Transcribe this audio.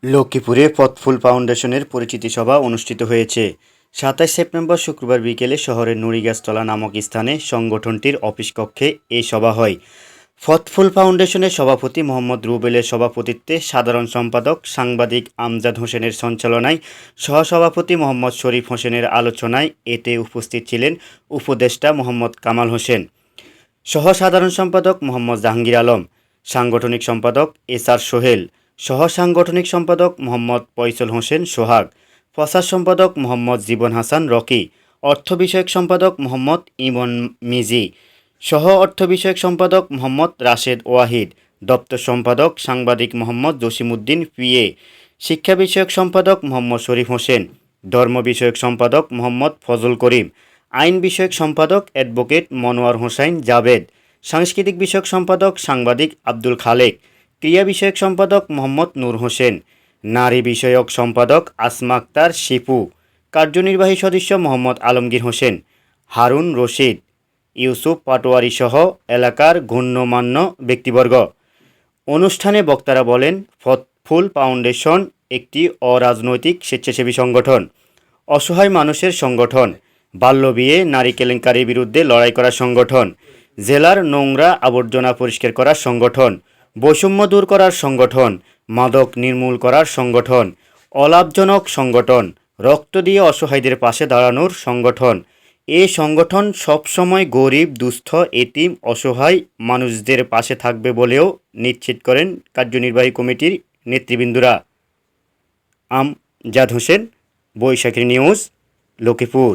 লক্ষ্মীপুরে পথফুল ফাউন্ডেশনের পরিচিতি সভা অনুষ্ঠিত হয়েছে। ২৭ সেপ্টেম্বর শুক্রবার বিকেলে শহরের নুড়িগাছতলা নামক স্থানে সংগঠনটির অফিস কক্ষে এই সভা হয়। পথফুল ফাউন্ডেশনের সভাপতি মোহাম্মদ রুবেলের সভাপতিত্বে সাধারণ সম্পাদক সাংবাদিক আমজাদ হোসেনের সঞ্চালনায়, সহসভাপতি মোহাম্মদ শরীফ হোসেনের আলোচনায় এতে উপস্থিত ছিলেন উপদেষ্টা মোহাম্মদ কামাল হোসেন, সহ সাধারণ সম্পাদক মোহাম্মদ জাহাঙ্গীর আলম, সাংগঠনিক সম্পাদক এসআর সোহেল, সহ সাংগঠনিক সম্পাদক মোহাম্মদ ফয়সল হোসেন সোহাগ, প্রচার সম্পাদক মোহাম্মদ জীবন হাসান রকি, অর্থ বিষয়ক সম্পাদক মোহাম্মদ ইমন মিজি, সহ অর্থ বিষয়ক সম্পাদক মোহাম্মদ রাশেদ ওয়াহিদ, দপ্তর সম্পাদক সাংবাদিক মোহাম্মদ জসিমউদ্দিন পিএ, শিক্ষা বিষয়ক সম্পাদক মোহাম্মদ শরীফ হোসেন, ধর্ম বিষয়ক সম্পাদক মোহাম্মদ ফজল করিম, আইন বিষয়ক সম্পাদক অ্যাডভোকেট মনোয়ার হোসাইন জাভেদ, সাংস্কৃতিক বিষয়ক সম্পাদক সাংবাদিক আব্দুল খালেক, ক্রীড়া বিষয়ক সম্পাদক মোহাম্মদ নূর হোসেন, নারী বিষয়ক সম্পাদক আসমা আক্তার শিপু, কার্যনির্বাহী সদস্য মোহাম্মদ আলমগীর হোসেন, হারুন রশিদ, ইউসুফ পাটোয়ারি সহ এলাকার গণ্যমান্য ব্যক্তিবর্গ। অনুষ্ঠানে বক্তারা বলেন, পথফুল ফাউন্ডেশন একটি অরাজনৈতিক স্বেচ্ছাসেবী সংগঠন, অসহায় মানুষের সংগঠন, বাল্যবিয়ে, নারী কেলেঙ্কারির বিরুদ্ধে লড়াই করার সংগঠন, জেলার নোংরা আবর্জনা পরিষ্কার করার সংগঠন, বৈষম্য দূর করার সংগঠন, মাদক নির্মূল করার সংগঠন, অলাভজনক সংগঠন, রক্ত দিয়ে অসহায়দের পাশে দাঁড়ানোর সংগঠন। এ সংগঠন সবসময় গরিব, দুস্থ, এতিম, অসহায় মানুষদের পাশে থাকবে বলেও নিশ্চিত করেন কার্যনির্বাহী কমিটির নেতৃবৃন্দরা। আমজাদ হোসেন, বৈশাখী নিউজ, লক্ষ্মীপুর।